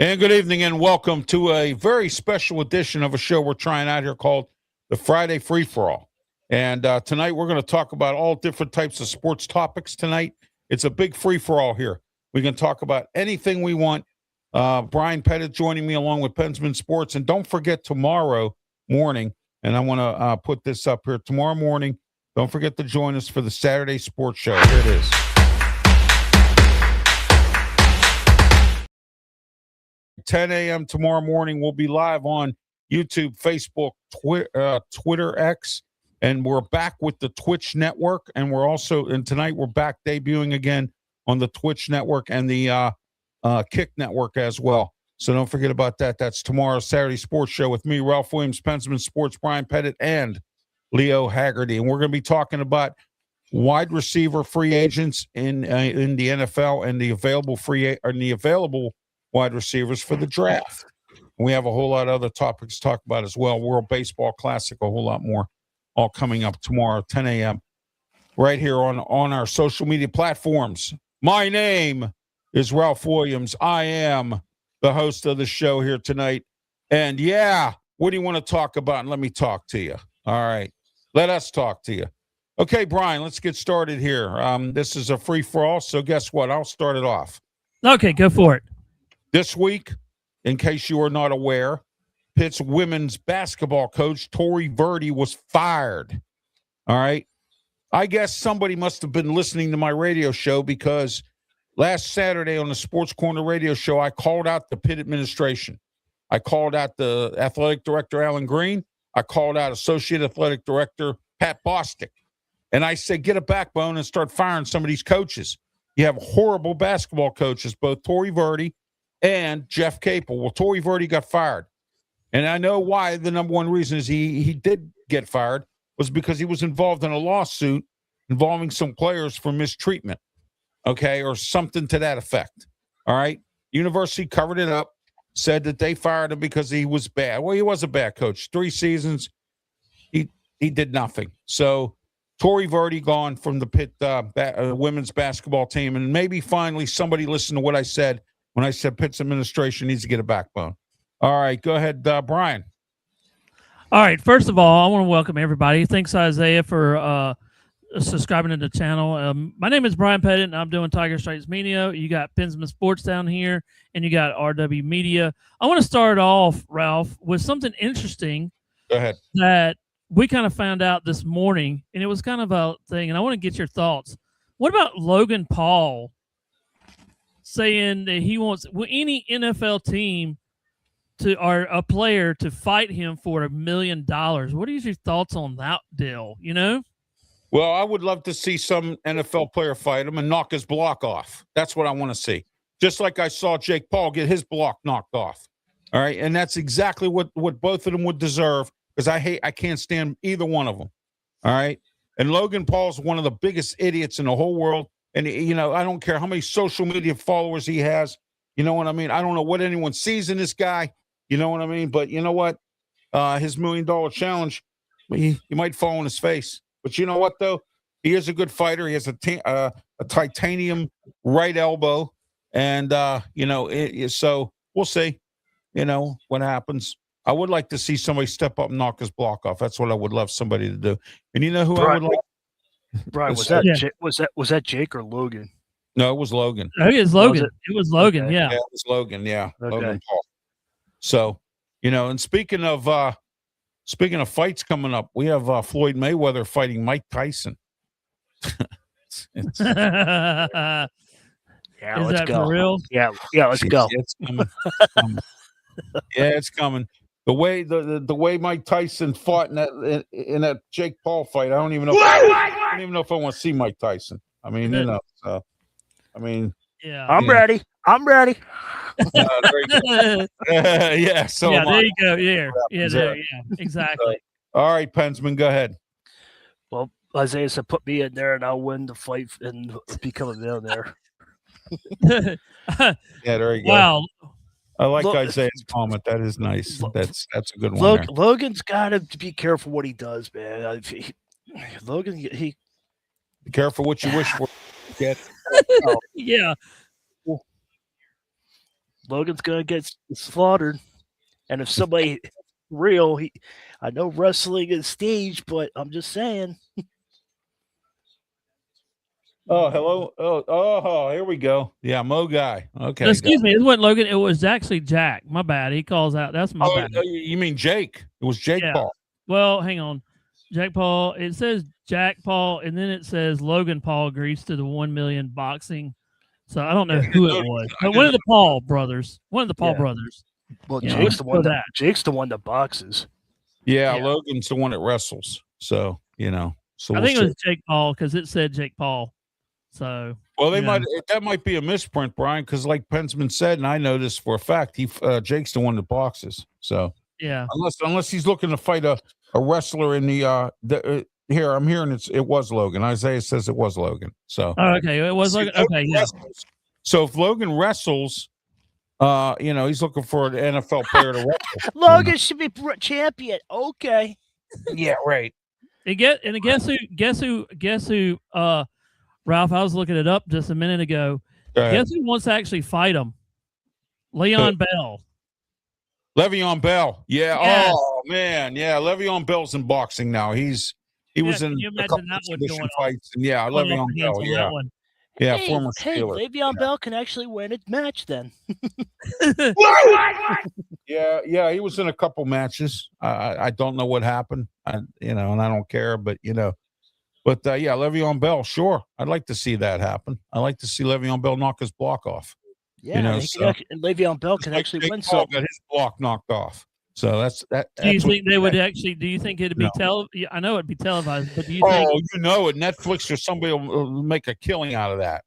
And good evening and welcome to a very special edition of a show we're trying out here called the Friday Free-For-All. And tonight we're going to talk about all different types of sports topics tonight. It's a big free-for-all here. We can talk about anything we want. Brian Pettit joining me along with Pensman Sports. And don't forget tomorrow morning, and I want to put this up here, tomorrow morning, don't forget to join us for the Saturday Sports Show. Here it is. At 10 a.m. tomorrow morning, we'll be live on YouTube, Facebook, Twitter, X, and we're back with the Twitch network. And tonight we're back debuting again on the Twitch network and the Kick network as well. So don't forget about that. That's tomorrow's Saturday Sports Show with me, Ralph Williams, Pensman Sports, Brian Pettit, and Leo Haggerty. And we're going to be talking about wide receiver free agents in the NFL and the available wide receivers for the draft. We have a whole lot of other topics to talk about as well. World Baseball Classic, a whole lot more, all coming up tomorrow, 10 a.m. right here on our social media platforms. My name is Ralph Williams. I am the host of the show here tonight. And yeah, what do you want to talk about? And let me talk to you. All right. Let us talk to you. Okay, Brian, let's get started here. This is a free-for-all, so guess what? I'll start it off. Okay, go for it. This week, in case you are not aware, Pitt's women's basketball coach, Tori Verdi, was fired. All right. I guess somebody must have been listening to my radio show because last Saturday on the Sports Corner radio show, I called out the Pitt administration. I called out the athletic director, Alan Green. I called out associate athletic director, Pat Bostic. And I said, get a backbone and start firing some of these coaches. You have horrible basketball coaches, both Tori Verdi and Jeff Capel. Well, Tori Verdi got fired. And I know why. The number one reason is he did get fired was because he was involved in a lawsuit involving some players for mistreatment, okay, or something to that effect. All right? University covered it up, said that they fired him because he was bad. Well, he was a bad coach. 3 seasons, he did nothing. So Tori Verdi gone from the Pitt women's basketball team, and maybe finally somebody listened to what I said when I said Pitt's administration needs to get a backbone. All right, go ahead, Brian. All right, first of all, I want to welcome everybody. Thanks, Isaiah, for subscribing to the channel. My name is Brian Pettit, and I'm doing Tiger Strikes Media. You got Pensman Sports down here, and you got RW Media. I want to start off, Ralph, with something interesting. Go ahead. That we kind of found out this morning, and it was kind of a thing, and I want to get your thoughts. What about Logan Paul saying that he wants any NFL team or a player to fight him for $1 million? What are your thoughts on that deal? You know? Well, I would love to see some NFL player fight him and knock his block off. That's what I want to see. Just like I saw Jake Paul get his block knocked off. All right. And that's exactly what both of them would deserve, because I can't stand either one of them. All right. And Logan Paul's one of the biggest idiots in the whole world. And, you know, I don't care how many social media followers he has. You know what I mean? I don't know what anyone sees in this guy. You know what I mean? But you know what? His $1 million challenge, he might fall on his face. But you know what, though? He is a good fighter. He has a titanium right elbow. And, so we'll see, what happens. I would like to see somebody step up and knock his block off. That's what I would love somebody to do. And you know who I would like? Brian, was that Jake or Logan? No, it was Logan. I think it's Logan. It was Logan, okay. yeah. Yeah, it was Logan, yeah. Okay. Logan Paul. So, and speaking of fights coming up, we have Floyd Mayweather fighting Mike Tyson. Yeah, Is let's that go. for real? Yeah, let's go. It's coming. Yeah, it's coming. The way Mike Tyson fought in that Jake Paul fight, I don't even know. I don't even know if I want to see Mike Tyson. I mean, Yeah. I'm ready. Very good. Yeah. So yeah, there you go. Yeah, exactly. All right, Pensman, go ahead. Well, Isaiah said, put me in there and I'll win the fight and become a millionaire. Yeah, there you go. Wow. I like Isaiah's comment. That is nice. That's a good one. Logan's got to be careful what he does, man. Logan, he be careful what you wish for. Yeah. Logan's gonna get slaughtered, and if somebody real, I know wrestling is staged, but I'm just saying. Oh, hello. Oh, here we go. Yeah, Mo guy. Okay. Excuse me. It wasn't Logan. It was actually Jack. My bad. He calls out. That's my bad. You mean Jake? It was Jake Paul. Well, hang on. Jake Paul. It says Jack Paul, and then it says Logan Paul agrees to the 1 million boxing. So I don't know who it was, but one of the Paul brothers. One of the Paul brothers. Well, Jake's the one that boxes. Yeah, Logan's the one that wrestles. So So I think it was Jake Paul because it said Jake Paul. So that might be a misprint, Brian, because like Pensman said, and I know this for a fact, Jake's the one that boxes. So yeah, unless he's looking to fight a wrestler in the here, I'm hearing it was Logan. Isaiah says it was Logan. So okay, it was Logan. Okay, yeah. So if Logan wrestles, he's looking for an NFL player to wrestle. Logan should be champion. Okay. Yeah, right. And guess who? Ralph, I was looking it up just a minute ago. Guess who wants to actually fight him? Le'Veon Bell. Le'Veon Bell. Yeah. Yes. Oh man. Yeah. Le'Veon Bell's in boxing now. He was in a couple of exhibition fights. And Le'Veon Bell. Yeah. Yeah. Former Steeler. Le'Veon Bell can actually win a match then. Yeah. He was in a couple matches. I don't know what happened. And I don't care, but But Le'Veon Bell, sure. I'd like to see that happen. I'd like to see Le'Veon Bell knock his block off. Yeah, and Le'Veon Bell can actually win something. Got his block knocked off. So that's that. Do you think they would actually? Do you think it'd be I know it'd be televised, but do you think? Oh, Netflix or somebody will make a killing out of that.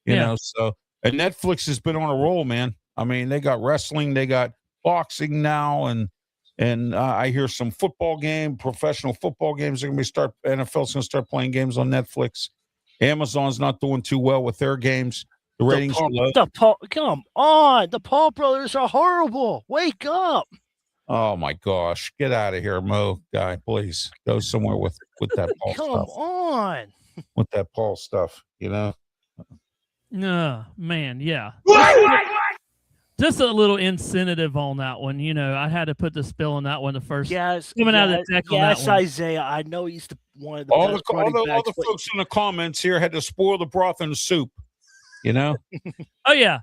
You know, so and Netflix has been on a roll, man. I mean, they got wrestling, they got boxing now, and I hear some professional football games are going to NFL's going to start playing games on Netflix. Amazon's not doing too well with their games. The ratings are low. Come on. The Paul brothers are horrible. Wake up. Oh, my gosh. Get out of here, Mo guy. Please go somewhere with that Paul stuff. Come on. With that Paul stuff, No, man. Yeah. Just a little incentive on that one. I had to put the spill on that one the first. Yes. Coming out of the deck on that one. Isaiah. I know he's one of the all best the folks in the comments here had to spoil the broth in the soup. Oh, yeah.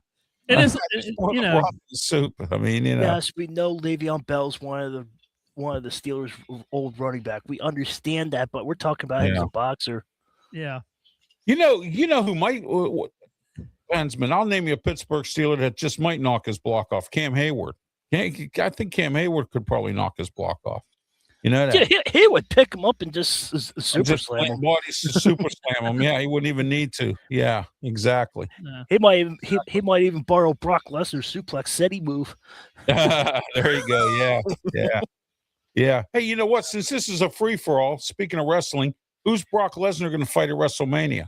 It is, broth in the soup. I mean, Yes, we know Le'Veon Bell's one of the Steelers' old running back. We understand that, but we're talking about him as a boxer. Yeah. You know who might Pensman, I'll name you a Pittsburgh Steeler that just might knock his block off. Cam Hayward. I think Cam Hayward could probably knock his block off. He would pick him up and just super slam him. Super slam him. Yeah, he wouldn't even need to. Yeah, exactly. He might even borrow Brock Lesnar's suplex city move. There you go. Yeah. Hey, you know what? Since this is a free for all, speaking of wrestling, who's Brock Lesnar going to fight at WrestleMania?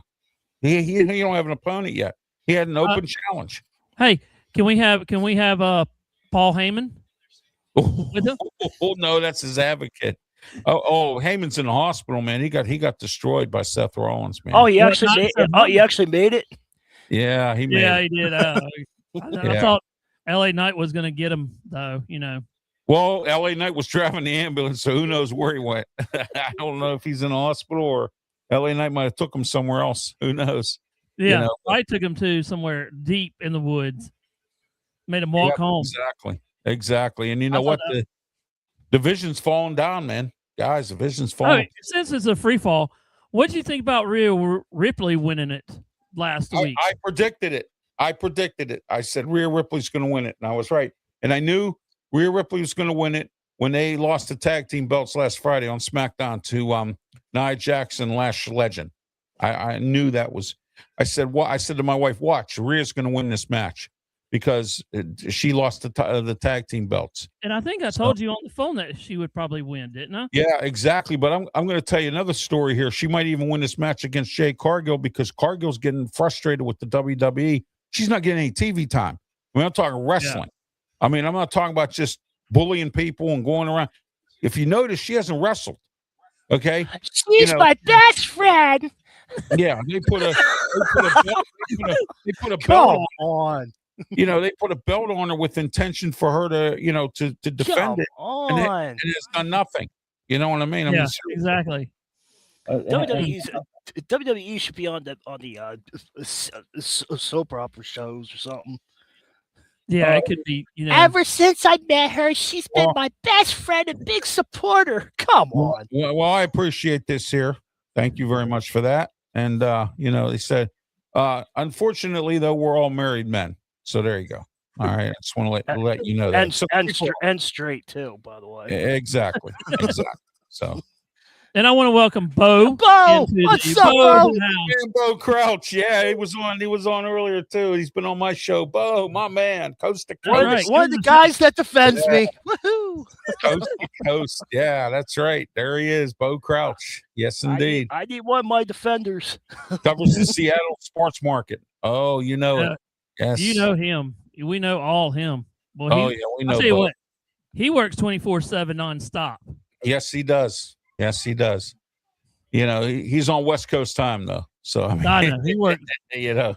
He don't have an opponent yet. He had an open challenge. Hey, can we have Paul Heyman with him? Oh no, that's his advocate. Oh, Heyman's in the hospital, man. He got destroyed by Seth Rollins, man. Oh, he actually made it. Yeah, he made it. He did. I thought LA Knight was going to get him, though. Well, LA Knight was driving the ambulance, so who knows where he went? I don't know if he's in the hospital or LA Knight might have took him somewhere else. Who knows? Yeah, I took him to somewhere deep in the woods. Made him walk home. Exactly. And you know what? The division's falling down, man. Guys, the division's falling. Since it's a free fall, what do you think about Rhea Ripley winning it last week? I predicted it. I said Rhea Ripley's going to win it, and I was right. And I knew Rhea Ripley was going to win it when they lost the tag team belts last Friday on SmackDown to Nia Jax and Lash Legend. I knew that was. I said to my wife, watch, Rhea's going to win this match because she lost the tag team belts. And I think I told you on the phone that she would probably win, didn't I? Yeah, exactly. But I'm going to tell you another story here. She might even win this match against Jade Cargill because Cargill's getting frustrated with the WWE she's not getting any TV time. I mean, I'm talking wrestling. I mean, I'm not talking about just bullying people and going around. If you notice, she hasn't wrestled. Okay, She's my best friend. Yeah, they put a belt Come on. They put a belt on her with intention for her to defend it, and it's done nothing. You know what I mean? Yeah, exactly. WWE should be on the soap opera shows or something. Yeah, it could be. Ever since I met her, she's been my best friend and big supporter. Come on. Well, I appreciate this here. Thank you very much for that. And they said, unfortunately, though, we're all married men. So there you go. All right, I just want to let you know that. And straight too, by the way. Exactly. So. And I want to welcome Bo. What's up, Bo? Bo Crouch. Yeah, he was on earlier too. He's been on my show. Bo, my man, coast to coast. One of the guys that defends me. Woohoo! Coast to coast. Yeah, that's right. There he is, Bo Crouch. Yes, indeed. I need one of my defenders. Covers the Seattle sports market. Oh, you know it. Yes. You know him. We know all him. Well, we know. I'll tell you what, he works 24/7 nonstop. Yes, he does. Yes, he does. He's on West Coast time though. So I know he works. Yeah,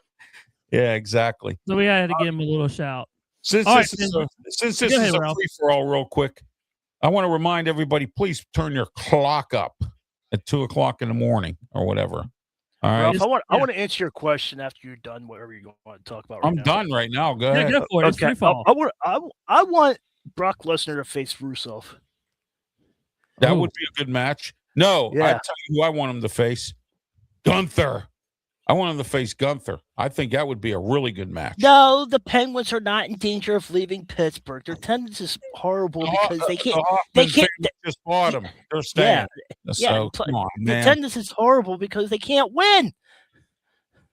exactly. So we had to give him a little shout. Since this is a free for all, real quick, I want to remind everybody: please turn your clock up at 2:00 in the morning or whatever. All right. Ralph, I want to answer your question after you're done. Whatever you want to talk about. I'm done right now. Go ahead. Go for it. Okay. I want Brock Lesnar to face Rusev. That would be a good match. No, I tell you who I want him to face. Gunther. I want him to face Gunther. I think that would be a really good match. No, the Penguins are not in danger of leaving Pittsburgh. Their attendance is horrible because they can't. They just bought them. They're staying. So, come on, man. The attendance is horrible because they can't win.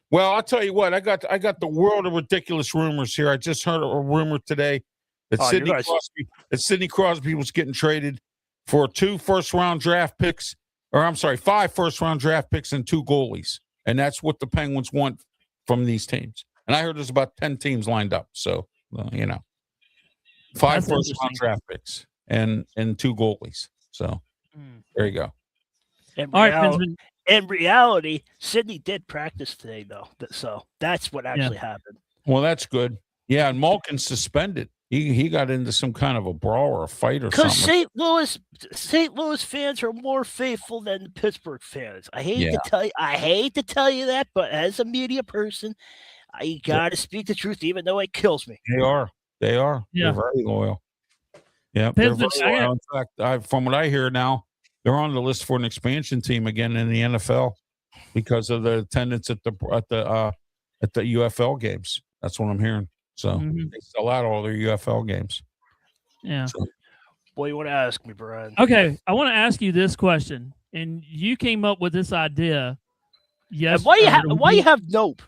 Well, I'll tell you what. I got the world of ridiculous rumors here. I just heard a rumor today that Sidney Crosby was getting traded for 5 first-round draft picks and 2 goalies. And that's what the Penguins want from these teams. And I heard there's about 10 teams lined up. So, 5 first-round draft picks and 2 goalies. So, there you go. In reality, Sidney did practice today, though. So, that's what actually happened. Well, that's good. Yeah, and Malkin's suspended. He got into some kind of a brawl or a fight or something. Because St. Louis fans are more faithful than the Pittsburgh fans. I hate to tell you that, but as a media person, I got to speak the truth, even though it kills me. They are. Yeah. They're very loyal. Yeah, they're very loyal. In fact, from what I hear now, they're on the list for an expansion team again in the NFL because of the attendance at the UFL games. That's what I'm hearing. So they sell out all their UFL games. Yeah. Boy, you want to ask me, Brian? Okay, I want to ask you this question, and you came up with this idea. Yes. Why you have Nope?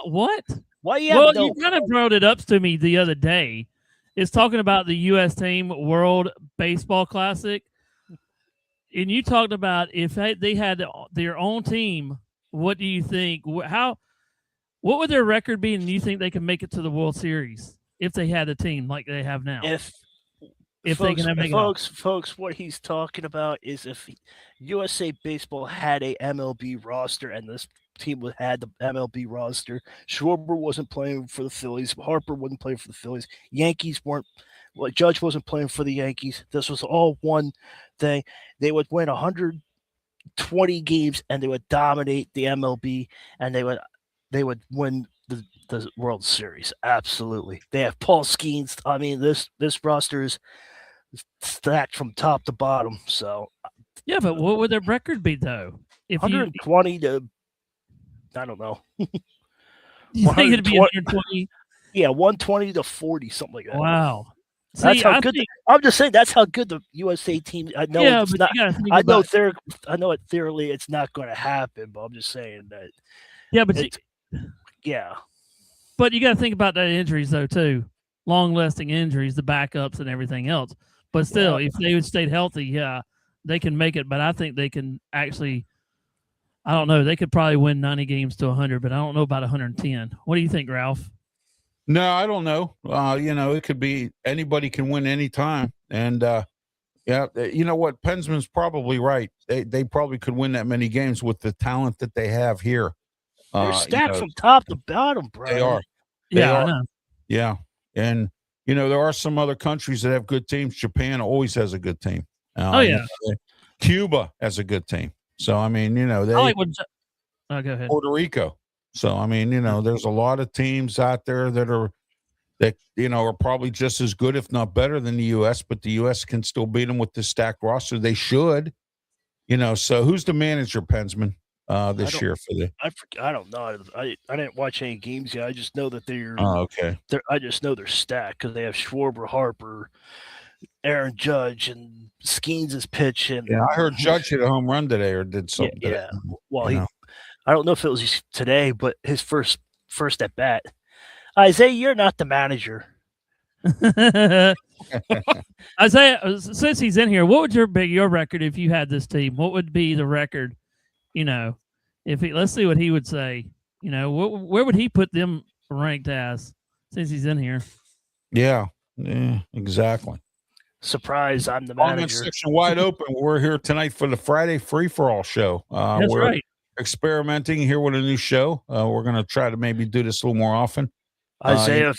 What? Why you have Nope? You kind of brought it up to me the other day. It's talking about the U.S. Team World Baseball Classic, and you talked about if they had their own team. What do you think? What would their record be, and you think they can make it to the World Series if they had a team like they have now? Folks, what he's talking about is if USA Baseball had a MLB roster and this team had the MLB roster, Schwarber wasn't playing for the Phillies, Harper wasn't playing for the Phillies, Yankees weren't. Well, Judge wasn't playing for the Yankees. This was all one thing. They would win 120 games and they would dominate the MLB, and they would win the World Series. Absolutely. They have Paul Skeens. I mean, this roster is stacked from top to bottom. So yeah, but what would their record be though? If 120 to, I don't know. You think it'd be 120? Yeah, 120 to 40, something like that. Wow. That's how good. I'm just saying that's how good the USA team. I know it's not. I know theoretically it's not going to happen, but I'm just saying that. Yeah, but yeah. But you got to think about that injuries though too, long-lasting injuries, the backups and everything else. But still, if they would stay healthy, yeah, they can make it. But I think they can actually. I don't know. They could probably win 90 games to 100, but I don't know about 110. What do you think, Ralph? No, I don't know. It could be anybody can win anytime. And you know what? Pensman's probably right. They probably could win that many games with the talent that they have here. They're stacked from top to bottom, bro. They are. I know. Yeah. And, there are some other countries that have good teams. Japan always has a good team. Cuba has a good team. So, I mean, they go ahead. Puerto Rico. So, I mean, there's a lot of teams out there that are probably just as good, if not better than the U.S., but the U.S. can still beat them with this stacked roster. They should, so who's the manager, Pensman, this year for the? I don't know. I didn't watch any games yet. I just know that they're. Oh, okay. I just know they're stacked because they have Schwarber, Harper, Aaron Judge, and Skeens is pitching. Yeah, I heard Judge hit a home run today or did something. Yeah. Well, I don't know if it was today, but his first at bat. Isaiah, you're not the manager. Isaiah, since he's in here, what would be your record if you had this team? What would be the record? Let's see what he would say. Where would he put them ranked as since he's in here? Yeah, exactly. Surprise, I'm the manager. Comment section wide open. We're here tonight for the Friday free-for-all show. That's we're right. Experimenting here with a new show. We're going to try to maybe do this a little more often. Isaiah,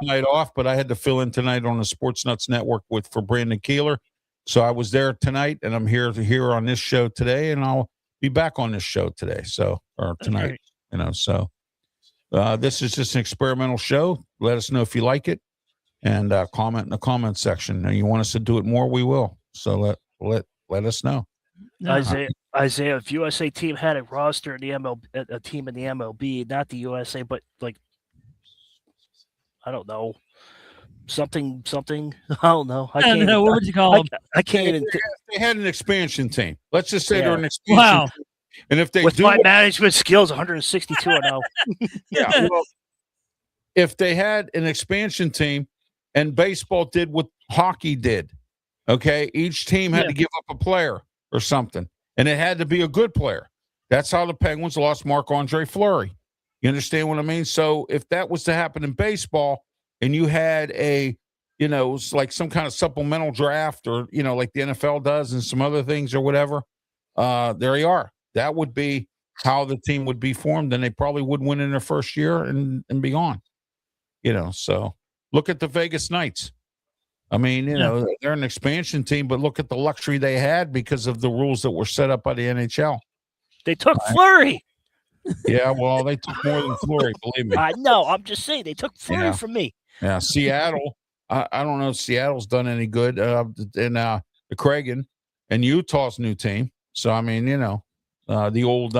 night off, but I had to fill in tonight on the Sports Nuts Network for Brandon Keeler. So I was there tonight, and I'm here on this show today, and I'll be back on this show today. Or tonight, So this is just an experimental show. Let us know if you like it, and comment in the comment section. And you want us to do it more, we will. So let us know. Isaiah, if USA team had a roster in the MLB, a team in the MLB, not the USA, but like, I don't know, something. I don't know. I can't know. What would you call them? I can't even. They had an expansion team. Let's just say they're an expansion. Wow. Team. And if they with my management skills, 162-0. Yeah. Well, if they had an expansion team, and baseball did what hockey did, okay, each team had to give up a player or something. And it had to be a good player. That's how the Penguins lost Marc-Andre Fleury. You understand what I mean? So if that was to happen in baseball and you had it was like some kind of supplemental draft or, like the NFL does and some other things or whatever, there you are. That would be how the team would be formed, and they probably would win in their first year and be on. So look at the Vegas Knights. I mean, they're an expansion team, but look at the luxury they had because of the rules that were set up by the NHL. They took Fleury. Yeah, well, they took more than Fleury, believe me. I know. I'm just saying they took Fleury from me. Yeah, Seattle. I don't know if Seattle's done any good. And the Kragan and Utah's new team. So, I mean, the old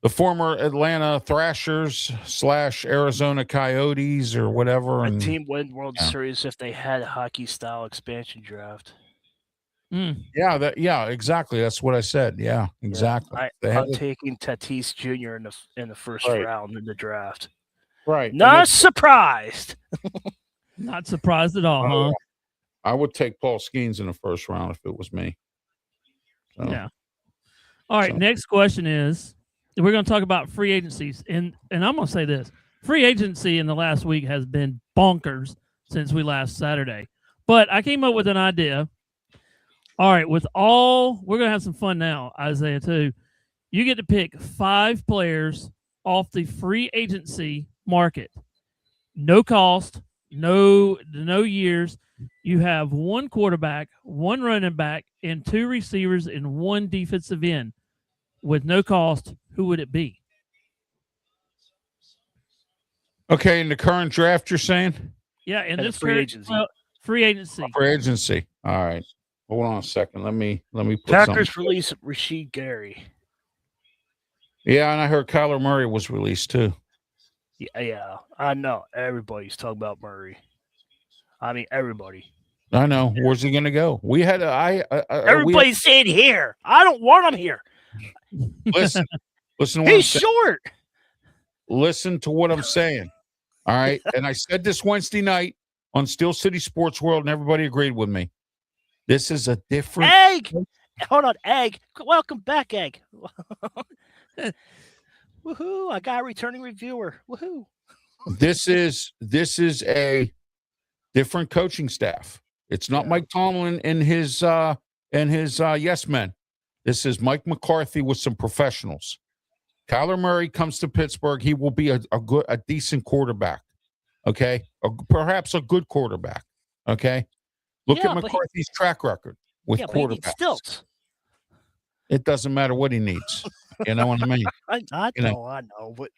the former Atlanta Thrashers / Arizona Coyotes or whatever. A team win World Series if they had a hockey-style expansion draft. Yeah, exactly. That's what I said. Yeah, exactly. I'm taking Tatis Jr. in the first round in the draft. Right. Not surprised. Not surprised at all, huh? I would take Paul Skeens in the first round if it was me. So, yeah. All right, next question is, we're going to talk about free agencies. And I'm going to say this. Free agency in the last week has been bonkers since we last Saturday. But I came up with an idea. All right, we're going to have some fun now, Isaiah, too. You get to pick 5 players off the free agency market. No cost, no years. You have 1 quarterback, 1 running back, and 2 receivers and 1 defensive end with no cost. Who would it be? Okay, in the current draft, you're saying? Yeah, in this free agency. Free agency. Free agency. All right. Hold on a second. Let me put Packers release Rasheed Gary. Yeah, and I heard Kyler Murray was released too. Yeah, I know. Everybody's talking about Murray. I mean, everybody. I know. Where's he going to go? We had everybody's saying here. I don't want him here. Listen. He's short. Listen to what I'm saying. All right. And I said this Wednesday night on Steel City Sports World, and everybody agreed with me. This is a different. hold on, Egg. Welcome back, Egg. Woohoo! I got a returning reviewer. Woohoo! This is a different coaching staff. It's not Mike Tomlin and his yes men. This is Mike McCarthy with some professionals. Kyler Murray comes to Pittsburgh. He will be a decent quarterback. Okay, perhaps a good quarterback. Okay, look at McCarthy's track record with quarterbacks. Stilts. It doesn't matter what he needs. You know what I mean? I know, but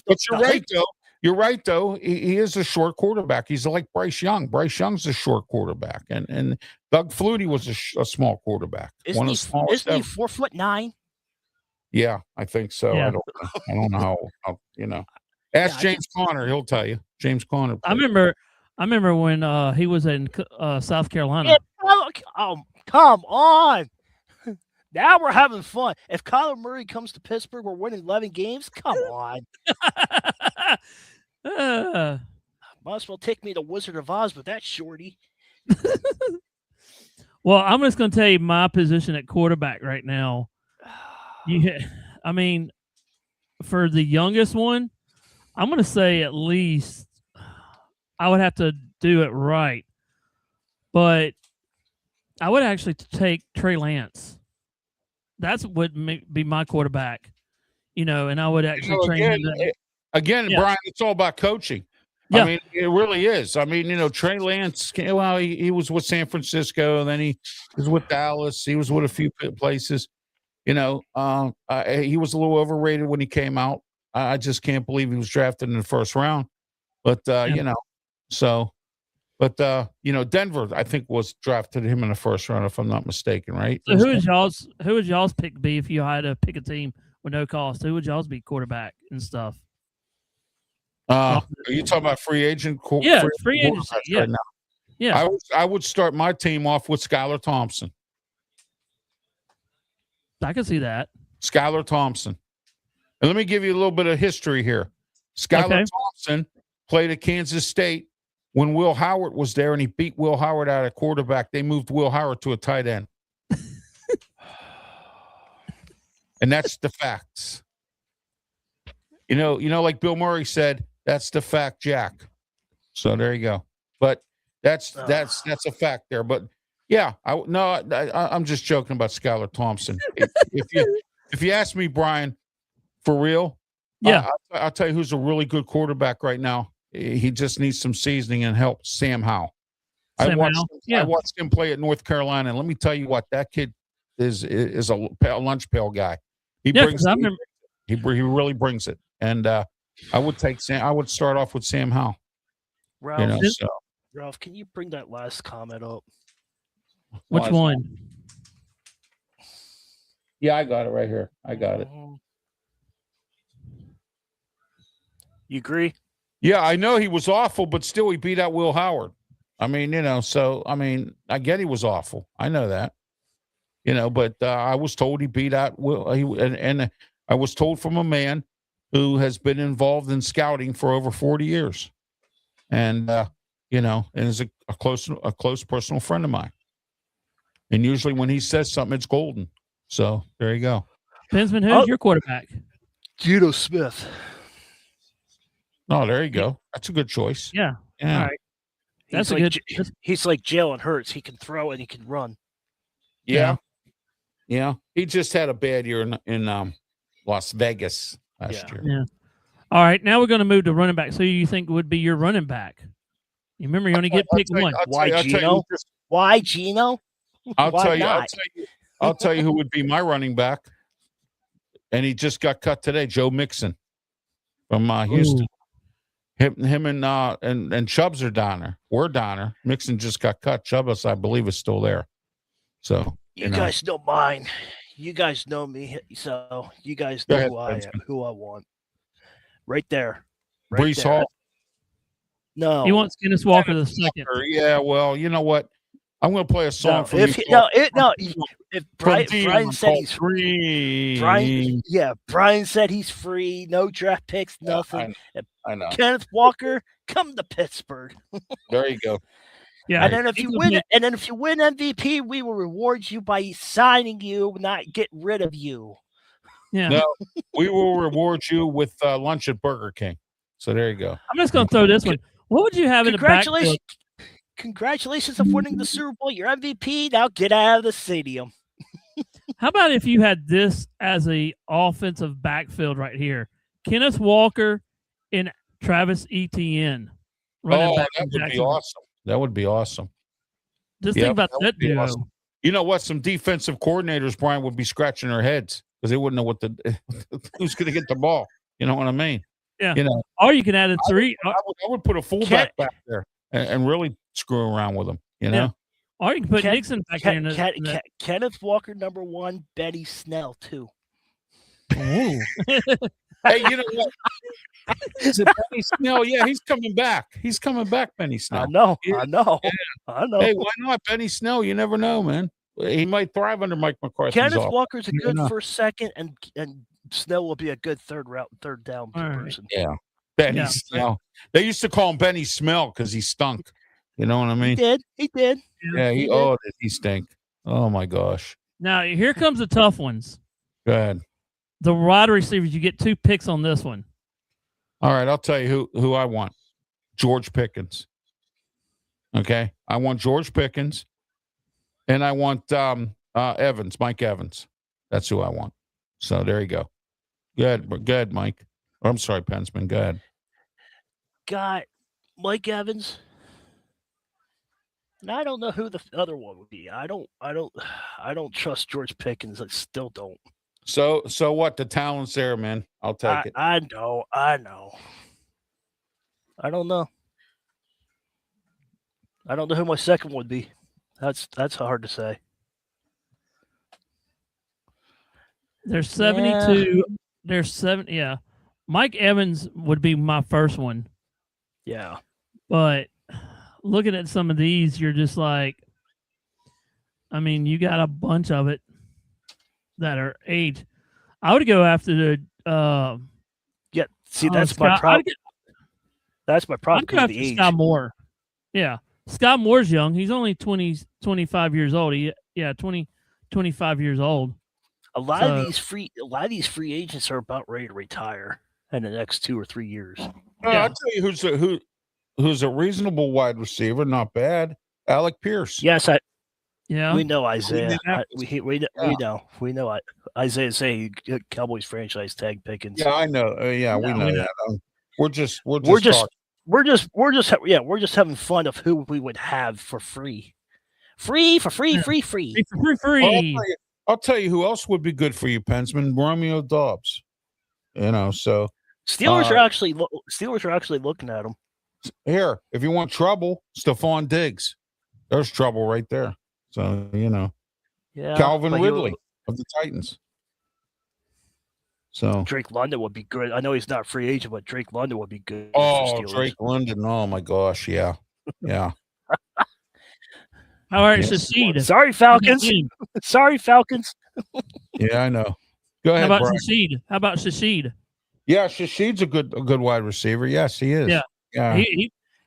but you're right though. You're right though. He is a short quarterback. He's like Bryce Young. Bryce Young's a short quarterback, and Doug Flutie was a small quarterback. Isn't he 4'9"? Yeah, I think so. Yeah. I don't know how Ask James Conner. He'll tell you. James Conner. I remember when he was in South Carolina. Yeah, come on. Now we're having fun. If Kyler Murray comes to Pittsburgh, we're winning 11 games. Come on. Might as well take me to Wizard of Oz with that shorty. Well, I'm just going to tell you my position at quarterback right now. For the youngest one, I'm going to say at least I would have to do it right. But I would actually take Trey Lance. That's what would be my quarterback, and I would actually train him. Again, Brian, it's all about coaching. Yeah. I mean, it really is. I mean, Trey Lance, well, he was with San Francisco, then he was with Dallas. He was with a few places. He was a little overrated when he came out. I just can't believe he was drafted in the first round. But, Denver, I think, was drafted him in the first round, if I'm not mistaken, right? So who would y'all's pick be if you had to pick a team with no cost? Who would y'all's be quarterback and stuff? Are you talking about free agent? Free agency. Yeah. Right now? Yeah. I would start my team off with Skylar Thompson. I can see that. Skylar Thompson. And let me give you a little bit of history here. Skylar Thompson played at Kansas State when Will Howard was there, and he beat Will Howard out at quarterback. They moved Will Howard to a tight end. And that's the facts. Like Bill Murray said, that's the fact, Jack. So there you go. But that's a fact there. But yeah, I'm just joking about Skylar Thompson. If you ask me, Brian, for real, I'll tell you who's a really good quarterback right now. He just needs some seasoning and help. Sam Howell. I watched him play at North Carolina, and let me tell you what, that kid is a lunch pail guy. He really brings it. And I would take Sam. I would start off with Sam Howell. Ralph, can you bring that last comment up? Which one? Yeah, I got it right here. I got it. You agree? Yeah, I know he was awful, but still he beat out Will Howard. I mean, I get he was awful. I know that. But I was told he beat out Will. And I was told from a man who has been involved in scouting for over 40 years. And, and is a close personal friend of mine. And usually when he says something, it's golden. So there you go. Bensman, who's your quarterback? Geno Smith. Oh, there you go. That's a good choice. Yeah. All right. He's like Jalen Hurts. He can throw and he can run. Yeah. He just had a bad year in Las Vegas last year. Yeah. All right. Now we're going to move to running back. So you think would be your running back? You remember you only get pick one. Why Geno? Why Geno? I'll tell you who would be my running back. And he just got cut today. Joe Mixon from Houston. Him and Chubbs are down there. We're down there. Mixon just got cut. Chubbs, I believe, is still there. So you guys don't mind. You guys know me, so you guys know who I am, who I want. Right there. Breece Hall. No. He wants Kenneth Walker the second. Yeah, well, you know what? I'm going to play a song for you. If Brian said he's free. Brian said he's free. No draft picks, nothing. I know. Kenneth Walker, come to Pittsburgh. There you go. Yeah. And then if you win, MVP, we will reward you by signing you, not get rid of you. Yeah. No, we will reward you with lunch at Burger King. So there you go. I'm just going to throw this one. What would you have in the backfield? Congratulations on winning the Super Bowl. You're MVP. Now get out of the stadium. How about if you had this as a offensive backfield right here? Kenneth Walker and Travis Etienne. Oh, that would be awesome. That would be awesome. Just think about that duo. Awesome. You know what? Some defensive coordinators, Brian, would be scratching their heads because they wouldn't know who's going to get the ball. You know what I mean? Yeah. You know, or you can add a three. I would put a fullback back there and really screw around with them. You know. Yeah. Or you can put Nixon back there. Kenneth Walker, number 1. Benny Snell, 2. Hey, you know what? Is it Benny Snell? Yeah, he's coming back. He's coming back, Benny Snell. I know. Yeah. I know. Hey, why not Benny Snell? You never know, man. He might thrive under Mike McCarthy. Kenneth Walker's a good first, second, and Snell will be a good third down person. Yeah, Benny Snell. They used to call him Benny Smell because he stunk. You know what I mean? He did. Yeah, he stink. Oh my gosh. Now here comes the tough ones. Go ahead. The wide receivers, you get 2 picks on this one. All right, I'll tell you who I want. George Pickens. Okay, I want George Pickens, and I want Evans, Mike Evans. That's who I want. So there you go. Good, Mike. Or, I'm sorry, Pensman. Go ahead. Got Mike Evans. And I don't know who the other one would be. I don't trust George Pickens. I still don't. So what? The talent's there, man. I'll take it. I know. I don't know. I don't know who my second would be. That's hard to say. There's 72. Yeah. There's 7. Yeah. Mike Evans would be my first one. Yeah. But looking at some of these, you're just like, I mean, you got a bunch of it that are age. I would go after the yeah, see, that's my problem. That's my problem because of the age. Scott Moore. Yeah. Scott Moore's young. He's only 25 years old. 25 years old. A lot of these free agents are about ready to retire in the next 2 or 3 years. I'll tell you who's a reasonable wide receiver, not bad. Alec Pierce. Yes, yeah. We know Isaiah. We know Isaiah saying Cowboys franchise tag Pickens. Yeah, I know. We know that. We're just having fun of who we would have for free. Free. I'll tell you who else would be good for you, Pensman. Romeo Doubs. You know, so Steelers are actually looking at him. Here, if you want trouble, Stephon Diggs. There's trouble right there. So, you know. Yeah. Calvin Ridley of the Titans. So Drake London would be good. I know he's not free agent, but Drake London would be good. Oh, Drake London. Oh my gosh, yeah. Yeah. All right, Shaheed. Sorry, Falcons. Sorry, Falcons. Yeah, I know. Go ahead. How about Shaheed? Yeah, Shaheed's a good wide receiver. Yes, he is. Yeah.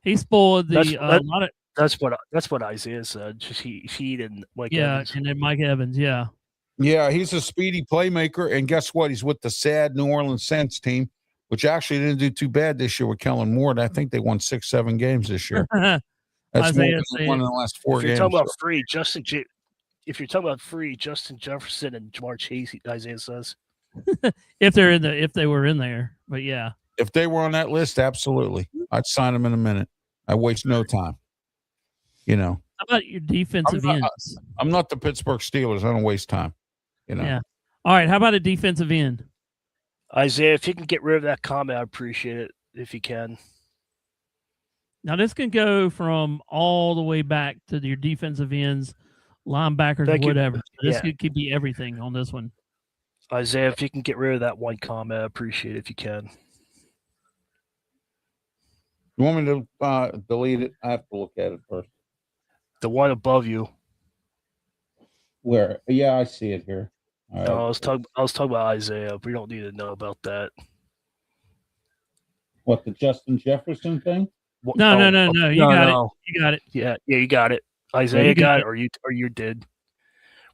He spoiled the lot of. That's what Isaiah said. Shaheed and Mike Evans. And then Mike Evans. Yeah. Yeah, he's a speedy playmaker, and guess what? He's with the sad New Orleans Saints team, which actually didn't do too bad this year with Kellen Moore. I think they won 6-7 games this year. That's more than one in the last 4 games. If you're talking about free, if you're talking about free, Justin Jefferson and Jamar Chase, Isaiah says. if they were in there, but yeah. If they were on that list, absolutely. I'd sign them in a minute. I waste no time. You know. How about your defensive ends? I'm not the Pittsburgh Steelers. I don't waste time. You know. Yeah. All right. How about a defensive end? Isaiah, if you can get rid of that comment, I appreciate it. If you can. Now this can go from all the way back to your defensive ends, linebackers, whatever. This could be everything on this one. Isaiah, if you can get rid of that one comment, I appreciate it if you can. You want me to delete it? I have to look at it first. The one above you. Where? Yeah, I see it here. All right. No, I was talking about Isaiah. We don't need to know about that. What, the Justin Jefferson thing? No. You got it. You got it. Yeah, you got it. Isaiah you got got it, or you did.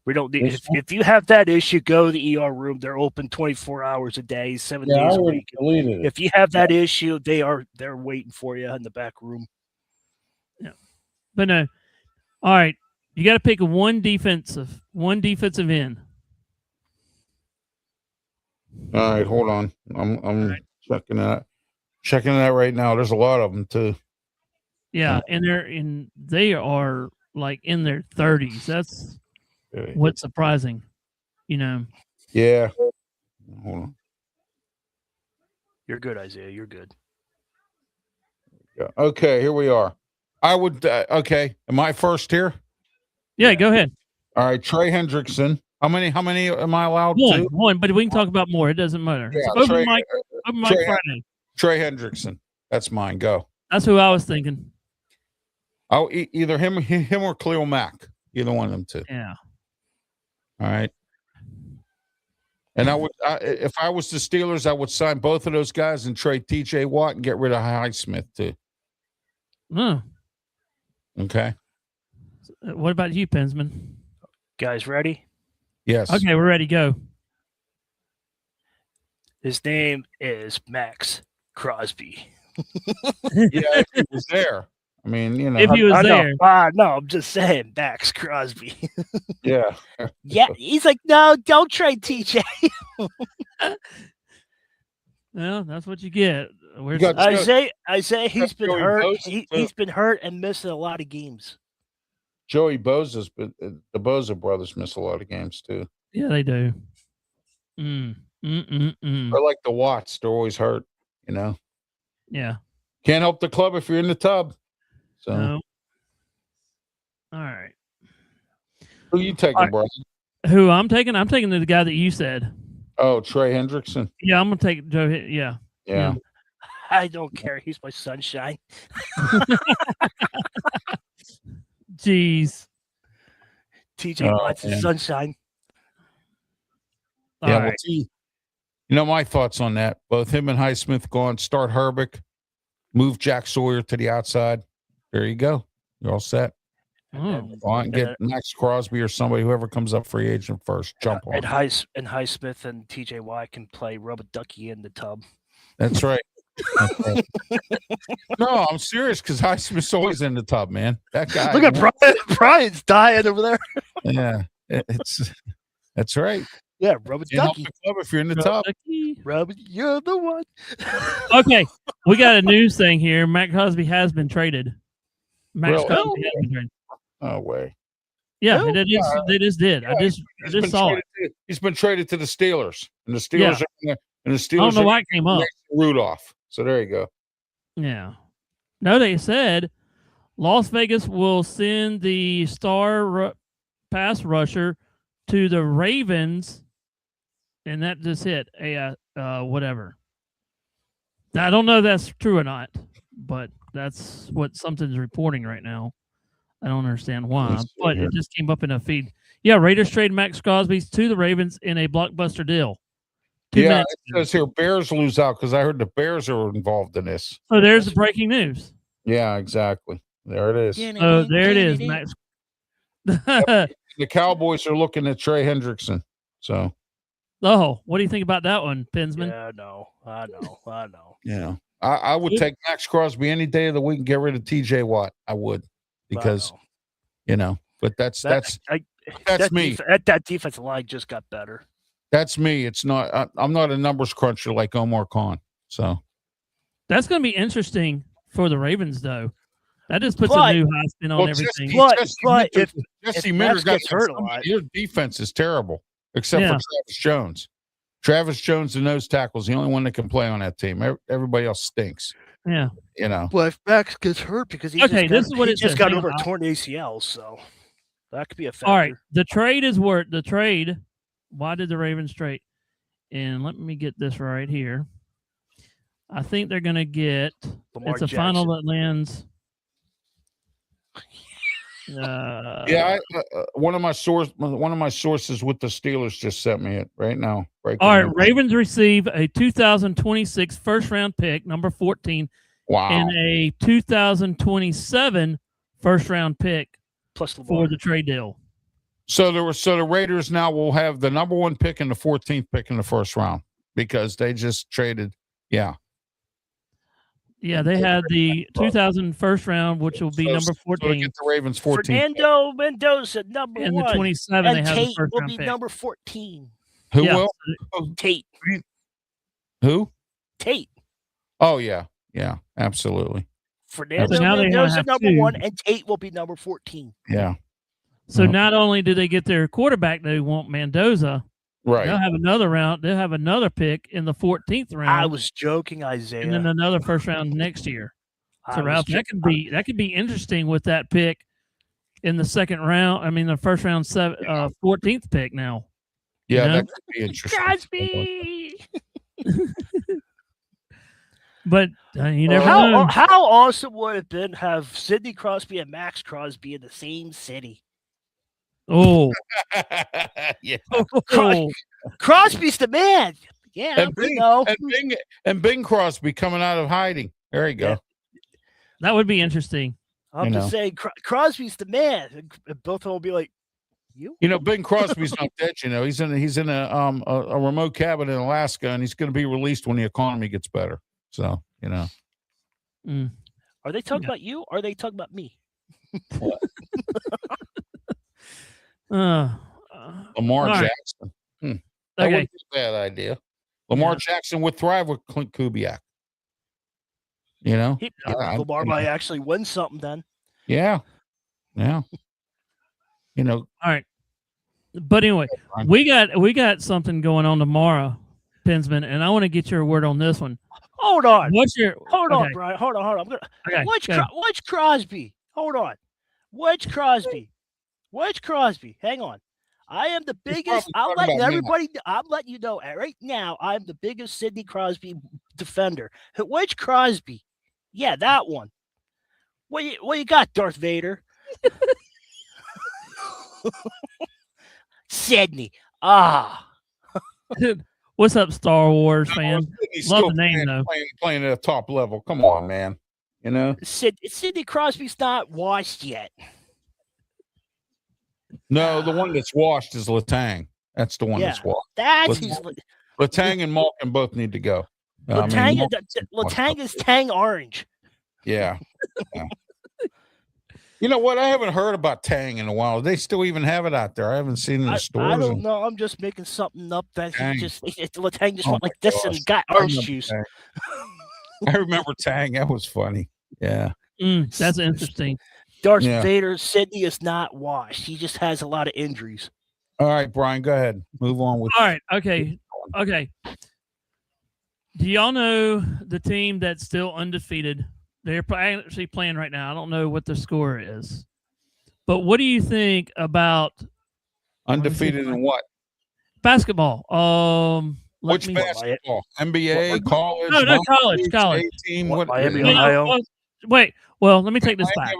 We don't need. If you have that issue, go to the ER room. They're open 24 hours a day, 7 days a week. If you have that issue, they're waiting for you in the back room. Yeah, but no. All right, you got to pick one defensive end. All right, hold on. I'm checking that right now. There's a lot of them too. Yeah, and they are like in their 30s. That's what's surprising, Yeah. Hold on. You're good, Isaiah. You're good. Yeah. Okay, here we are. I would. Okay, am I first here? Yeah, go ahead. All right, Trey Hendrickson. How many am I allowed? One, but we can talk about more. It doesn't matter. Yeah, open mic Friday. Trey Hendrickson. That's mine. Go. That's who I was thinking. Oh, either him or Khalil Mack. Either one of them two. Yeah. All right. And I would, if I was the Steelers, I would sign both of those guys and trade T.J. Watt and get rid of Highsmith too. Oh. Okay. What about you, Pensman? Guys, ready? Yes. Okay, we're ready. Go. His name is Max Crosby. Yeah, he was there. I mean, if he was there. No, I'm just saying, Max Crosby. Yeah. Yeah, he's like, no, don't trade TJ. Well, that's what you get. Isaiah, he's been hurt. He's been hurt and missing a lot of games. Joey Bosa's been the Bosa brothers miss a lot of games too. Yeah, they do. They're like the Watts; they're always hurt. Yeah. Can't help the club if you're in the tub. So. No. All right. Who you taking, bro? Who I'm taking? I'm taking the guy that you said. Oh, Trey Hendrickson. Yeah, I'm gonna take Joe. Yeah. I don't care. He's my sunshine. Jeez. TJ Watt's the sunshine. Yeah, right. My thoughts on that. Both him and Highsmith gone. Start Herbeck. Move Jack Sawyer to the outside. There you go. You're all set. Go on and get Max Crosby or somebody, whoever comes up free agent first. Jump on. And Highsmith and TJ Watt can play rub a ducky in the tub. That's right. No, I'm serious because Highsmith's always in the tub, man. That guy. Look at Brian. Brian's dying over there. Yeah, that's right. Yeah, rub a ducky. If you're in the tub, you're the one. Okay, we got a news thing here. Max Crosby has been traded. Max Crosby has been traded. No way. Yeah, they just did. I just saw it. He's been traded to the Steelers, and the Steelers I don't know why it came up. Rudolph. So there you go. Yeah. No, they said Las Vegas will send the star pass rusher to the Ravens, and that just hit whatever. Now, I don't know if that's true or not, but that's what something's reporting right now. I don't understand why, but it just came up in a feed. Yeah, Raiders trade Max Crosby to the Ravens in a blockbuster deal. It says here Bears lose out because I heard the Bears are involved in this. So there's the breaking news. Yeah, exactly. There it is. Oh, there it is, Max. The Cowboys are looking at Trey Hendrickson. So. Oh, what do you think about that one, Pensman? Yeah, I know. Yeah, I would take Max Crosby any day of the week and get rid of T.J. Watt. I would because, but that's me. That defensive line just got better. That's me. It's not. I'm not a numbers cruncher like Omar Khan. So that's going to be interesting for the Ravens, though. That just puts a new high spin on everything. But if Jesse Minter gets hurt a lot, your defense is terrible, except for Travis Jones. Travis Jones, the nose tackle, is the only one that can play on that team. Everybody else stinks. Yeah, Well, if Max gets hurt because he just got over a torn ACL, so that could be a factor. All right, the trade. Why did the Ravens trade? And let me get this right here. I think they're going to get Lamar it's a Jackson. final that lands. One of my sources with the Steelers just sent me it right now. All right, Ravens receive a 2026 first round pick, number 14, Wow. and a 2027 first round pick Plus for the trade deal. So the Raiders now will have the number 1 pick and the 14th pick in the first round because they just traded. Yeah. Yeah, they had the 2000 first round, which will be number 14. So they get the Ravens 14. Fernando Mendoza, number and 1. the 27, And they have Tate the first will round be pick. number 14. Who Yeah. will? Tate. Who? Tate. Oh, yeah. Yeah, absolutely. Fernando So now they Mendoza, have number two. 1, and Tate will be number 14. Yeah. So not only do they get their quarterback they want, Mendoza, Right. they'll have another round. They'll have another pick in the 14th round. I was joking, Isaiah. And then another first round next year. So Ralph, that could be interesting with that pick in the second round. I mean, the first round 14th pick now. Yeah, You know? that could be interesting. Crosby. But you never know. How awesome would it have been to have Sidney Crosby and Max Crosby in the same city? Oh, Yeah. Crosby's the man. Yeah, And Bing Crosby coming out of hiding. There you go. Yeah. that would be interesting. I'm just saying, Crosby's the man. And both of them will be like, you? You know, Bing Crosby's not dead. You know, he's in a remote cabin in Alaska, and he's going to be released when the economy gets better. So, you know, Are they talking about you? Or are they talking about me? Lamar right. Jackson. That Okay. wouldn't be a bad idea. Lamar Jackson would thrive with Clint Kubiak. You know, Lamar might actually win something then. Yeah. You know, All right. But anyway, we got something going on tomorrow, Pinsman, and I want to get your word on this one. Hold on. Hold on, Brian. Hold on. I'm gonna. Which Crosby? Hold on. Which Crosby? Hang on. I am the biggest. I'm letting you know right now. I'm the biggest Sidney Crosby defender. Which Crosby? Yeah, that one. What you got, Darth Vader? Sidney. What's up, Star Wars fan? Love the name though. Playing at a top level. Come on, man. You know, Sidney Crosby's not washed yet. No, the one that's washed is Letang. That's the one that's washed. Letang and Malkin both need to go. Letang is Tang Orange. Yeah. You know what? I haven't heard about Tang in a while. They still even have it out there. I haven't seen it in the stores. I don't know. I'm just making something up that Letang just went like this and got orange juice. I remember Tang. That was funny. Yeah. That's interesting. Darth Vader, Sidney is not washed. He just has a lot of injuries. All right, Brian, go ahead. Move on with. All right. Okay. Do y'all know the team that's still undefeated? They're actually playing right now. I don't know what the score is, but what do you think about undefeated in what? Basketball. Which basketball? NBA, college? No, college. Team. What, Miami, Ohio? Wait. Well, let me take this back.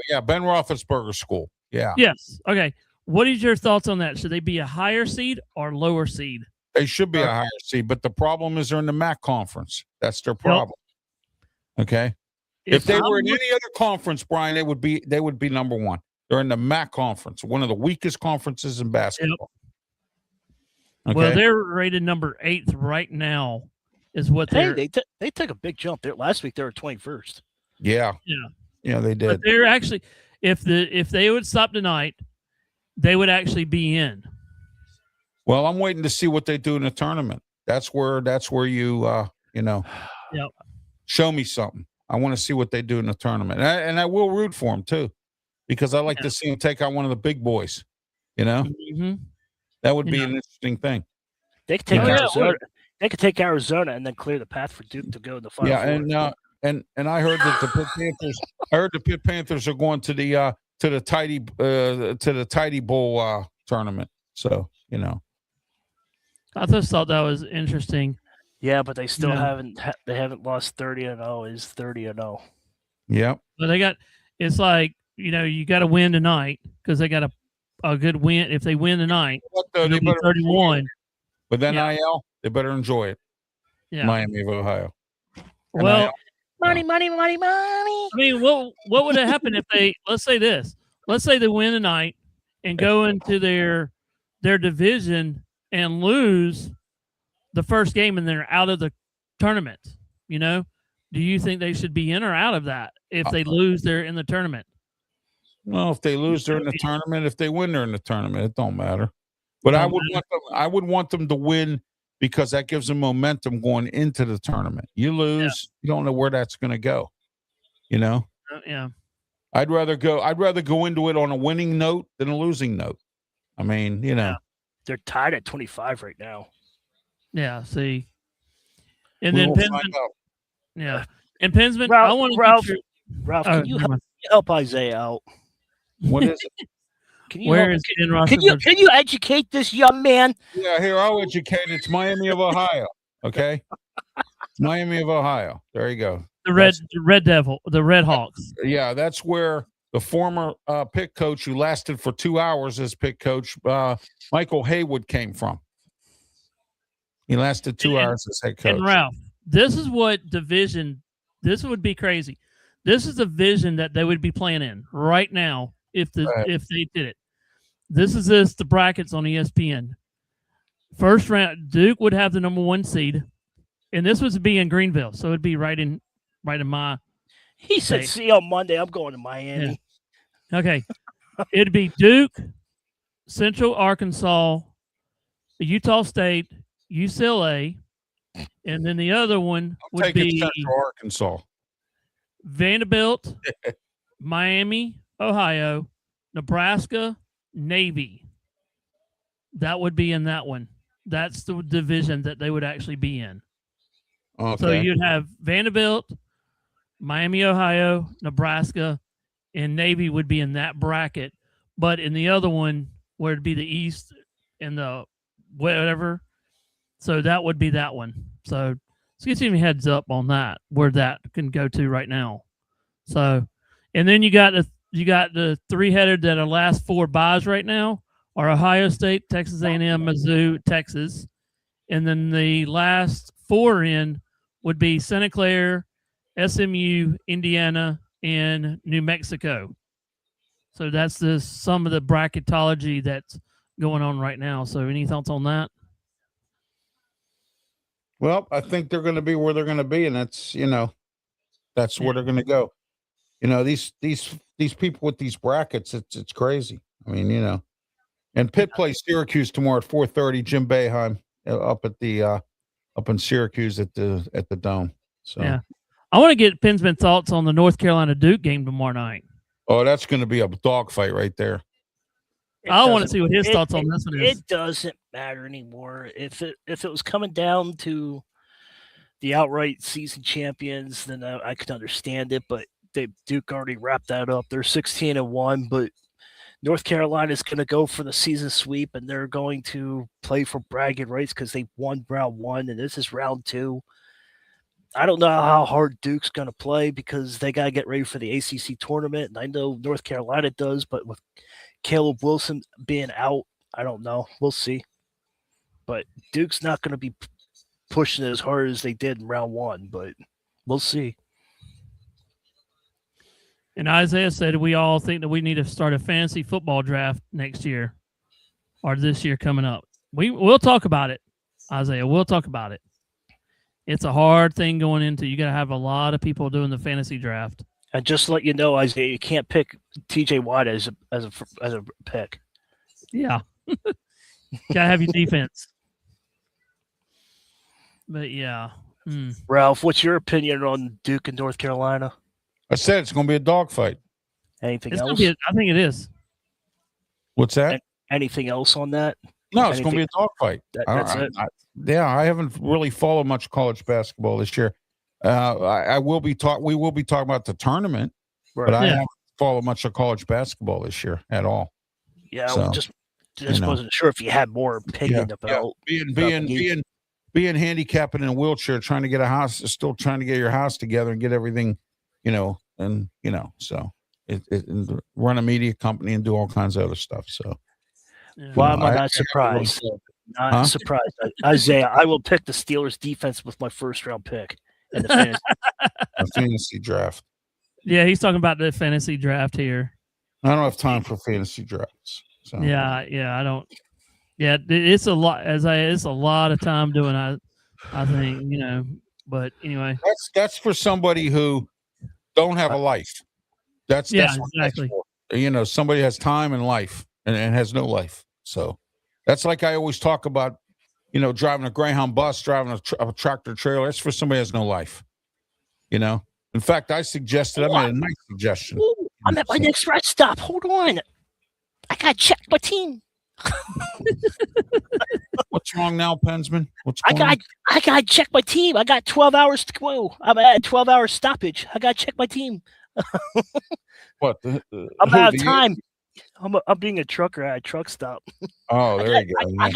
Yeah, Ben Roethlisberger school. Yeah. Yes. Okay. What is your thoughts on that? Should they be a higher seed or lower seed? They should be a higher seed, but the problem is they're in the MAC conference. That's their problem. Okay. If they were in any other conference, Brian, they would be number one. They're in the MAC conference, one of the weakest conferences in basketball. Yep. Okay. Well, they're rated number 8th right now. Is what they took a big jump there last week. They were 21st. Yeah, they did. But they're actually, if they would stop tonight, they would actually be in. Well, I'm waiting to see what they do in the tournament. That's where you show me something. I want to see what they do in the tournament, and I will root for them too, because I like to see them take out one of the big boys. You know, that would be an interesting thing. They could take Arizona. They could take Arizona and then clear the path for Duke to go to the final. Yeah, and I heard that the Pitt Panthers. I heard the Pitt Panthers are going to the Tidy Bowl tournament. So I just thought that was interesting. Yeah, but they still haven't lost 30-0. Is 30-0? Yep. But they got. It's like you got to win tonight because they got a good win. If they win tonight, they'll be 31. But then NIL, they better enjoy it. Yeah. Miami of Ohio. Well, Money, money, money, money. I mean, what would have happened if they, let's say they win tonight and go into their division and lose the first game and they're out of the tournament? You know, do you think they should be in or out of that if they lose? They're in the tournament. Well, if they lose, they're in the tournament. If they win, they're in the tournament. It don't matter. But I would want them to win because that gives them momentum going into the tournament. You lose, you don't know where that's going to go. You know? Yeah. I'd rather go into it on a winning note than a losing note. I mean, you know. They're tied at 25 right now. Yeah, see. And then Pinsman. Yeah. And Pinsman, Ralph, I want to Ralph, can you help Isaiah out? What is it? Can you educate this young man? Yeah, here, I'll educate. It's Miami of Ohio. Okay. It's Miami of Ohio. There you go. The Red Hawks. Yeah, that's where the former pick coach who lasted for 2 hours as pick coach, Michael Haywood, came from. He lasted 2 hours as head coach. And Ralph, this is what division, this would be crazy. This is the division that they would be playing in right now if they did it. This is the brackets on ESPN. First round, Duke would have the number 1 seed, and this would be in Greenville, so it'd be right in my. He said, "See you on Monday. I'm going to Miami." Yeah. Okay, it'd be Duke, Central Arkansas, Utah State, UCLA, and then the other one would be Central Arkansas, Vanderbilt, Miami, Ohio, Nebraska, Navy. That would be in that one. That's the division that they would actually be in. Okay. So you'd have Vanderbilt, Miami, Ohio, Nebraska, and Navy would be in that bracket. But in the other one, where it'd be the East and the whatever, so that would be that one. So let's give you a heads up on that, where that can go to right now. So, and then you got the 3-headed that are last 4 buys right now are Ohio State, Texas A&M, Mizzou, Texas. And then the last 4 in would be Santa Clara, SMU, Indiana, and New Mexico. So that's some of the bracketology that's going on right now. So any thoughts on that? Well, I think they're going to be where they're going to be, and that's where they're going to go. You know, these people with these brackets, it's crazy. I mean, you know, and Pitt plays Syracuse tomorrow at 4:30. Jim Boeheim up in Syracuse at the Dome. So yeah, I want to get Pinsman's thoughts on the North Carolina Duke game tomorrow night. Oh, that's going to be a dogfight right there. I want to see what his thoughts on this one is. It doesn't matter anymore. If it was coming down to the outright season champions, then I could understand it. But Duke already wrapped that up. They're 16-1, but North Carolina is going to go for the season sweep, and they're going to play for bragging rights because they won round 1, and this is round 2. I don't know how hard Duke's going to play because they got to get ready for the ACC tournament, and I know North Carolina does, but with Caleb Wilson being out, I don't know. We'll see. But Duke's not going to be pushing it as hard as they did in round 1, but we'll see. And Isaiah said we all think that we need to start a fantasy football draft next year or this year coming up. We'll talk about it, Isaiah. We'll talk about it. It's a hard thing going into. You got to have a lot of people doing the fantasy draft. And just to let you know, Isaiah, you can't pick TJ Watt as a pick. Yeah. Gotta have your defense. But yeah. Ralph, what's your opinion on Duke and North Carolina? I said it's going to be a dogfight. Anything else? I think it is. What's that? Anything else on that? No, it's going to be a dogfight. That's it. I haven't really followed much college basketball this year. We will be talking about the tournament, right. But I haven't followed much of college basketball this year at all. Yeah, so, I just wasn't sure if you had more opinion about being handicapped in a wheelchair, trying to get a house, still trying to get your house together and get everything, so it run a media company and do all kinds of other stuff. So, why am I not surprised? Not surprised, Isaiah. I will pick the Steelers defense with my first round pick. And the fantasy. A fantasy draft. Yeah, he's talking about the fantasy draft here. I don't have time for fantasy drafts. So. Yeah, I don't. Yeah, it's a lot. It's a lot of time doing. I think But anyway, that's for somebody who don't have a life. That's what exactly. That's for. Somebody has time and life and has no life. So that's like I always talk about. Driving a Greyhound bus, driving a tractor trailer. That's for somebody who has no life. In fact, I made a nice suggestion. Ooh, I'm at my next rest stop. Hold on. I got to check my team. What's wrong now, Pensman? I got to check my team. I got 12 hours to go. I'm at a 12-hour stoppage. I got to check my team. What? I'm out of time. I'm being a trucker at a truck stop. Oh, there you go. I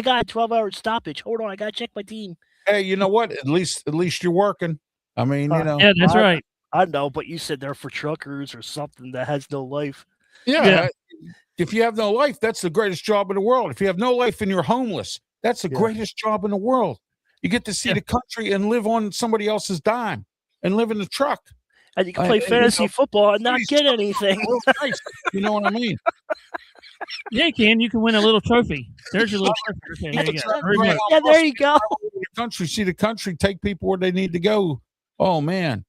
got a 12-hour stoppage. Hold on, I got to check my team. Hey, you know what? At least you're working. I mean, Yeah, that's right. I know, but you said they're for truckers or something that has no life. Yeah. If you have no life, that's the greatest job in the world. If you have no life and you're homeless, that's the greatest job in the world. You get to see the country and live on somebody else's dime and live in the truck. And you can play fantasy football and not get anything. You know what I mean? Yeah, you can win a little trophy. There's your little trophy. Okay, there you go. Yeah, there you go. Country, see the country, take people where they need to go. Oh man,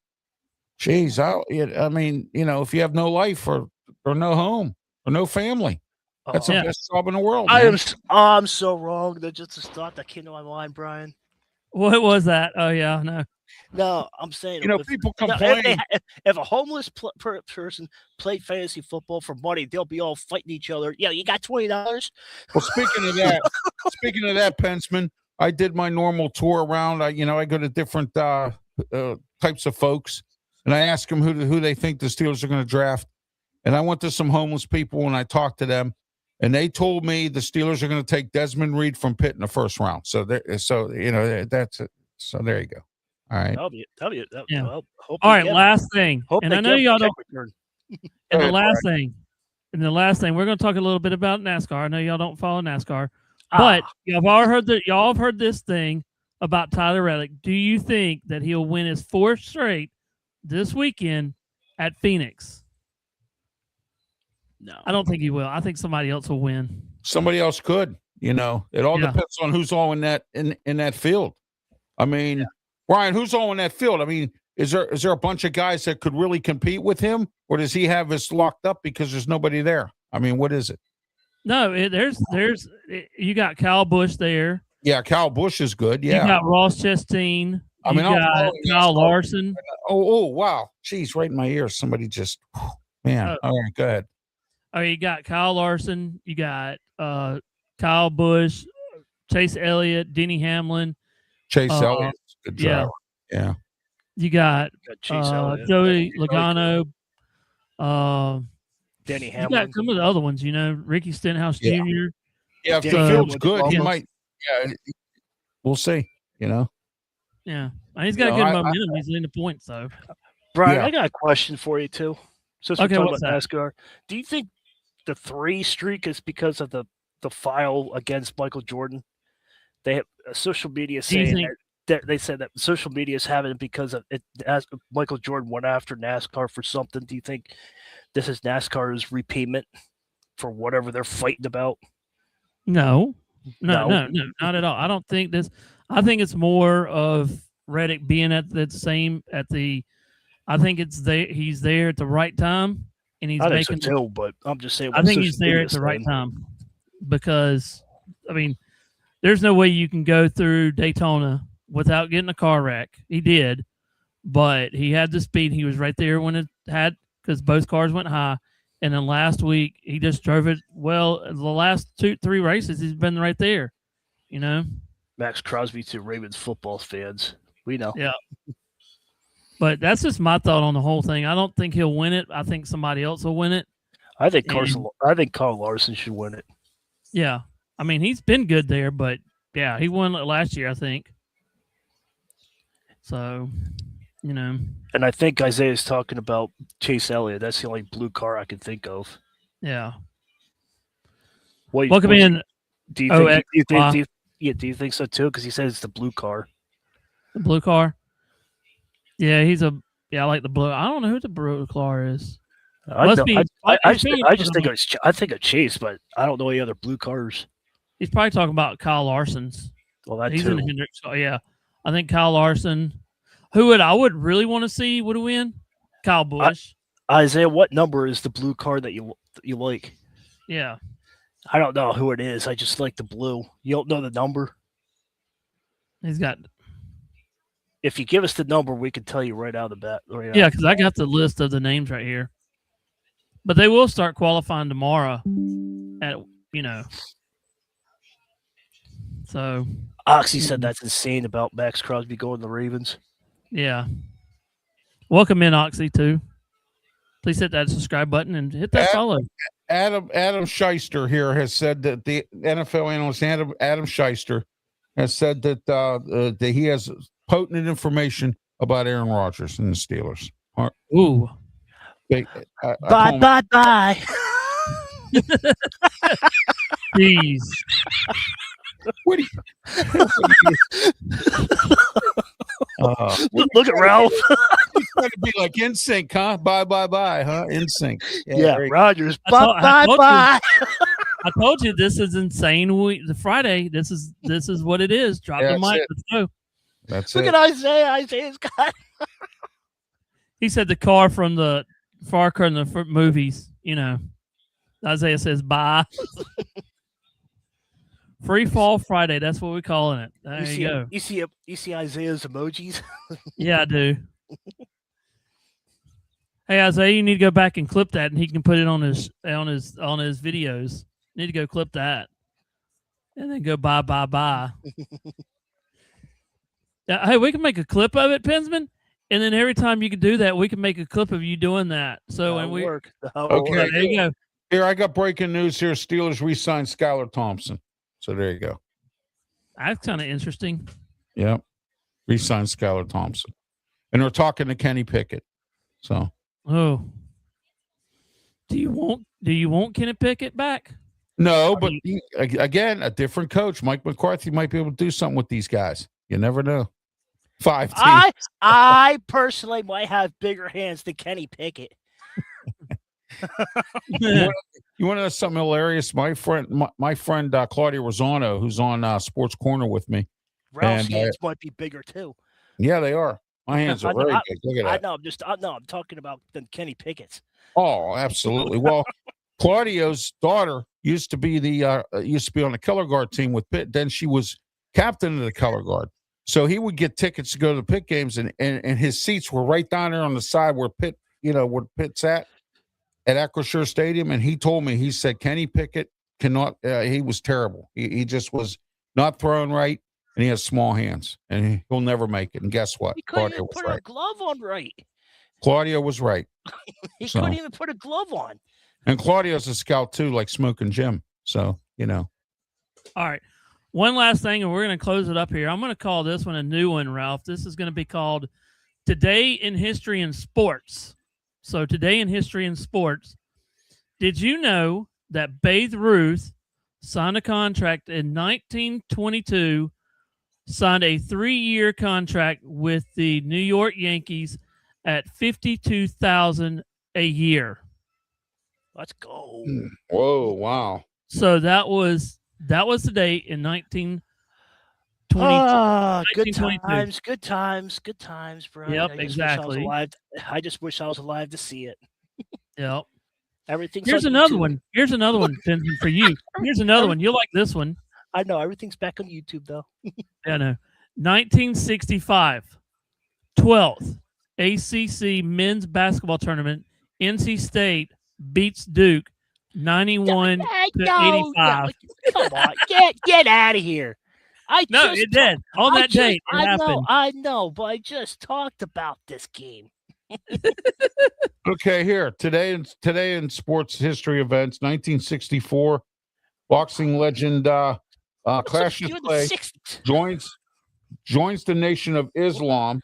jeez, I mean, if you have no life or no home or no family, that's the best job in the world. I'm so wrong. That's just a thought that came to my mind, Brian. What was that? Oh yeah, no. No, I'm saying people complain. If a homeless person played fantasy football for money, they'll be all fighting each other. Yeah, you got $20. Well, speaking of that, Pensman, I did my normal tour around. I go to different types of folks, and I ask them who they think the Steelers are going to draft. And I went to some homeless people and I talked to them, and they told me the Steelers are going to take Desmond Reed from Pitt in the first round. So that's it. So there you go. All right. All right. Last thing, and I know y'all don't. And the last thing, we're going to talk a little bit about NASCAR. I know y'all don't follow NASCAR, but y'all have heard this thing about Tyler Reddick. Do you think that he'll win his fourth straight this weekend at Phoenix? No, I don't think he will. I think somebody else will win. Somebody else could. It all depends on who's all in that field. I mean, Brian, who's all in that field? I mean, is there a bunch of guys that could really compete with him, or does he have us locked up because there's nobody there? I mean, what is it? No, you got Kyle Busch there. Yeah, Kyle Busch is good. Yeah, you got Ross Chastain. You got Kyle Larson. Oh, wow. Jeez, right in my ear. Somebody just, man. All right, go ahead. Oh, you got Kyle Larson. You got Kyle Busch, Chase Elliott, Denny Hamlin. Chase Elliott, good driver. Yeah. You got Joey Logano. Denny Hamlin. You got some of the other ones, Ricky Stenhouse Jr. Yeah, if the field's good, he might. Yeah, we'll see. Yeah, he's got good momentum. He's leading the points, though. Brian, I got a question for you too. Since we're talking about NASCAR, do you think the 3 streak is because of the file against Michael Jordan? They have social media saying that they said that social media is having it because of it. As Michael Jordan went after NASCAR for something. Do you think this is NASCAR's repayment for whatever they're fighting about? No, not at all. I don't think this. I think it's more of Reddick being I think it's there. He's there at the right time, and he's making. So too, but I'm just saying. I think he's there at the right time because, I mean, there's no way you can go through Daytona without getting a car wreck. He did, but he had the speed. He was right there when it had because both cars went high. And then last week he just drove it well. The last 2-3 races he's been right there. Max Crosby to Ravens football fans. We know. Yeah. But that's just my thought on the whole thing. I don't think he'll win it. I think somebody else will win it. I think Kyle Larson should win it. Yeah. I mean, he's been good there, but yeah, he won it last year, I think. So, And I think Isaiah's talking about Chase Elliott. That's the only blue car I can think of. Yeah. Welcome in. Do you think so too? Because he says it's the blue car. The blue car. Yeah, I like the blue. I don't know who the blue car is. I Must know. be. I just think I think of Chase, but I don't know any other blue cars. He's probably talking about Kyle Larson's. Well, that He's too. in the Hendricks. Oh yeah, I think Kyle Larson. Who I would really want to see would win? Kyle Busch. Isaiah, what number is the blue car that you like? Yeah, I don't know who it is. I just like the blue. You don't know the number? he's got. If you give us the number, we can tell you right out of the bat. Right Yeah, out. because I got the list of the names right here. But they will start qualifying tomorrow. So. Oxy said that's insane about Max Crosby going to the Ravens. Yeah. Welcome in, Oxy, too. Please hit that subscribe button and hit that follow. Adam Shyster here has said that the NFL analyst Adam Shyster has said that he has potent information about Aaron Rodgers and the Steelers. Ooh. Bye. Jeez. What do you Look at Ralph. He's trying to be like NSYNC, huh? Bye, huh? NSYNC. Yeah, Rodgers. I Bye. I told you this is insane. The Friday. This is what it is. Drop the mic. Let's go. That's Look it. at Isaiah. Isaiah's got. He said the car from the Far Cry in the movies. Isaiah says bye. Free Fall Friday. That's what we're calling it. There you go. You see Isaiah's emojis? Yeah, I do. Hey Isaiah, you need to go back and clip that, and he can put it on his videos. You need to go clip that, and then go bye. Hey, we can make a clip of it, Pinsman, and then every time you can do that, we can make a clip of you doing that. So That'll work. Okay, there you go. Here, I got breaking news here. Steelers re-signed Skylar Thompson. So there you go. That's kind of interesting. Yep. Re-signed Skylar Thompson. And they're talking to Kenny Pickett. So. Oh. Do you want Kenny Pickett back? No, but again, a different coach. Mike McCarthy might be able to do something with these guys. You never know. 5 teams. I personally might have bigger hands than Kenny Pickett. You want to know something hilarious? My friend Claudia Rosano, who's on Sports Corner with me. Ralph's hands might be bigger too. Yeah, they are. My hands are very big. Look at that. I'm talking about than Kenny Pickett's. Oh, absolutely. Well, Claudio's daughter used to be on the color guard team with Pitt. Then she was captain of the color guard. So he would get tickets to go to the Pitt games, and his seats were right down there on the side where Pitt, where Pitt's at Acrisure Stadium. And he told me, he said, Kenny Pickett cannot, he was terrible. He just was not throwing right, and he has small hands, and he'll never make it. And guess what? He couldn't Claudia even was put right. a glove on right. Claudia was right. He couldn't even put a glove on. And Claudia's a scout too, like Smoking Jim. So, All right. One last thing, and we're going to close it up here. I'm going to call this one a new one, Ralph. This is going to be called Today in History and Sports. So, Today in History and Sports. Did you know that Babe Ruth signed a contract in 1922, signed a 3-year contract with the New York Yankees at $52,000 a year? Let's go. Whoa, wow. So that was the date in 1922. Good times, bro. Yep, exactly. I just wish I was alive to see it. Yep. Everything's Here's on another YouTube. one. Here's another one, Benson, for you. Here's another one. You'll like this one. I know everything's back on YouTube though. Yeah, no. 1965, 12th ACC men's basketball tournament. NC State beats Duke 91 to 85. Come on, get out of here. It did. On that date, it happened. I know, but I just talked about this game. Okay, here today in sports history events, 1964, boxing legend Cassius Clay joins the Nation of Islam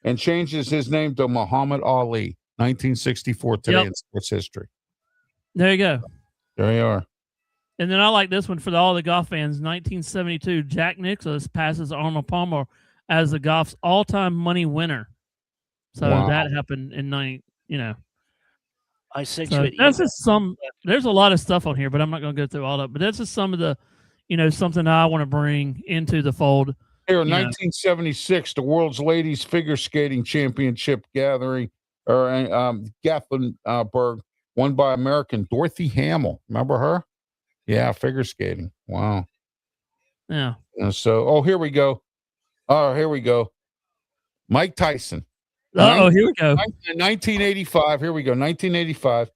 and changes his name to Muhammad Ali. 1964 today in sports history. There you go. There you are. And then I like this one for all the golf fans. 1972, Jack Nicklaus passes Arnold Palmer as the golf's all-time money winner. So Wow. that happened in I sent So you an that's email. just there's a lot of stuff on here, but I'm not going to go through all of it. But that's just some of the, something I want to bring into the fold. Here in 1976, the World's Ladies Figure Skating Championship gathering, or Gatlinburg, won by American Dorothy Hamill. Remember her? Yeah, figure skating. Wow. Yeah. And so, here we go. Oh, here we go. Mike Tyson. Here we go. 1985. Here we go. 1985.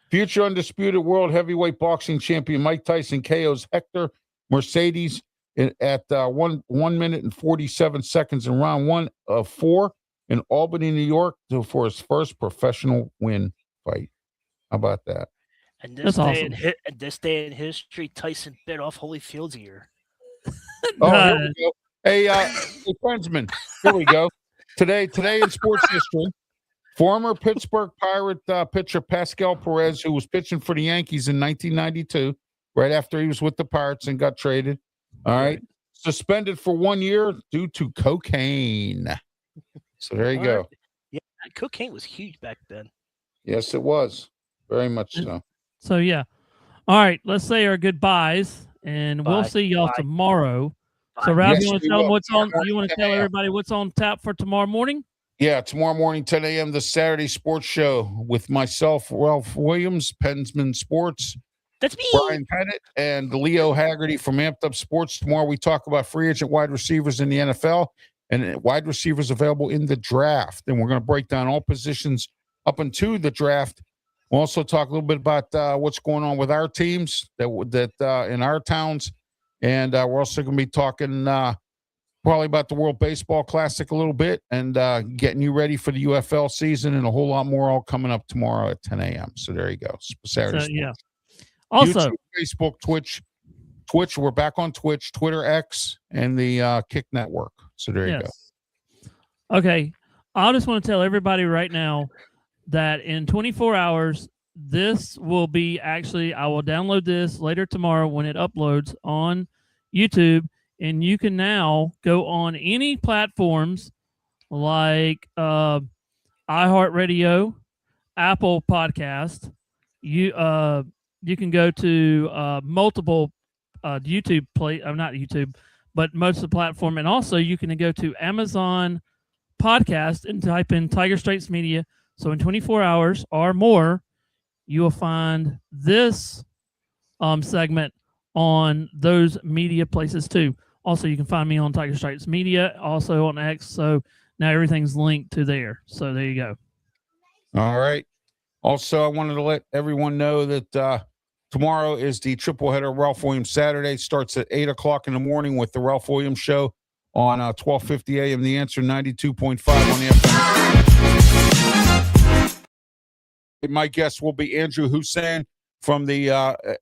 Future undisputed world heavyweight boxing champion Mike Tyson KOs Hector Mercedes at 1 minute and 47 seconds in round 1 of 4 in Albany, New York, for his first professional win fight. How about that? And That's awesome. This day in history, Tyson bit off Holyfield's ear. Here we go. Hey, friendsman, here we go. Today in sports history, former Pittsburgh Pirate pitcher Pascal Perez, who was pitching for the Yankees in 1992, right after he was with the Pirates and got traded. All right. Suspended for 1 year due to cocaine. So there you go. Yeah, cocaine was huge back then. Yes, it was. Very much so. So, yeah. All right. Let's say our goodbyes, and we'll see y'all tomorrow. So, Ralph, you want to tell them what's on? You want to tell everybody what's on tap for tomorrow morning? Yeah, tomorrow morning, 10 a.m., the Saturday Sports Show with myself, Ralph Williams, Pensman Sports. That's me. Brian Pettit and Leo Haggerty from Amped Up Sports. Tomorrow we talk about free agent wide receivers in the NFL and wide receivers available in the draft. And we're going to break down all positions up into the draft. We'll also talk a little bit about what's going on with our teams that in our towns. And we're also going to be talking probably about the World Baseball Classic a little bit and getting you ready for the UFL season and a whole lot more all coming up tomorrow at 10 a.m. So there you go. Saturday. Yeah. Also, YouTube, Facebook, Twitch. We're back on Twitch, Twitter, X, and the Kick Network. So there you go. Okay. I just want to tell everybody right now that in 24 hours, this will be I will download this later tomorrow when it uploads on YouTube. And you can now go on any platforms like iHeartRadio, Apple Podcast. You can go to multiple YouTube not YouTube, but most of the platform. And also you can go to Amazon Podcast and type in Tiger Straits Media. So in 24 hours or more, you will find this segment on those media places too. Also, you can find me on Tiger Straits Media, also on X. So now everything's linked to there. So there you go. All right. Also, I wanted to let everyone know that tomorrow is the triple header Ralph Williams Saturday. Starts at 8 o'clock in the morning with the Ralph Williams Show on 1250 a.m. The Answer 92.5 on the FM. My guest will be Andrew Hussein from the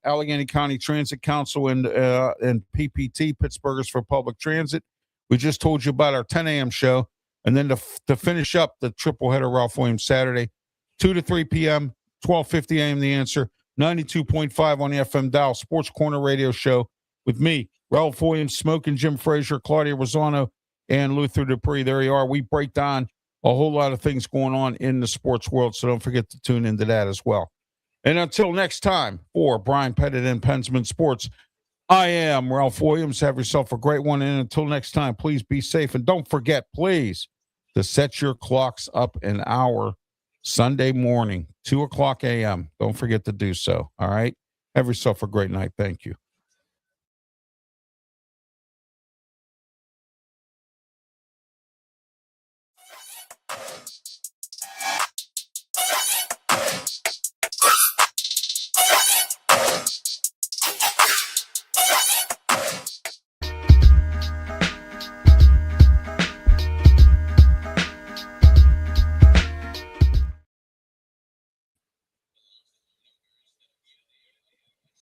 Allegheny County Transit Council and PPT, Pittsburghers for Public Transit. We just told you about our 10 a.m. show. And then to finish up the triple header Ralph Williams Saturday, 2 to 3 p.m., 1250 a.m. The Answer, 92.5 on the FM dial, Sports Corner Radio Show with me, Ralph Williams, Smoking Jim Frazier, Claudia Rosano, and Luther Dupree. There you are. We break down a whole lot of things going on in the sports world, so don't forget to tune into that as well. And until next time, for Brian Pettit and Pensman Sports, I am Ralph Williams. Have yourself a great one. And until next time, please be safe. And don't forget, please, to set your clocks up an hour Sunday morning, 2 o'clock a.m. Don't forget to do so. All right? Have yourself a great night. Thank you.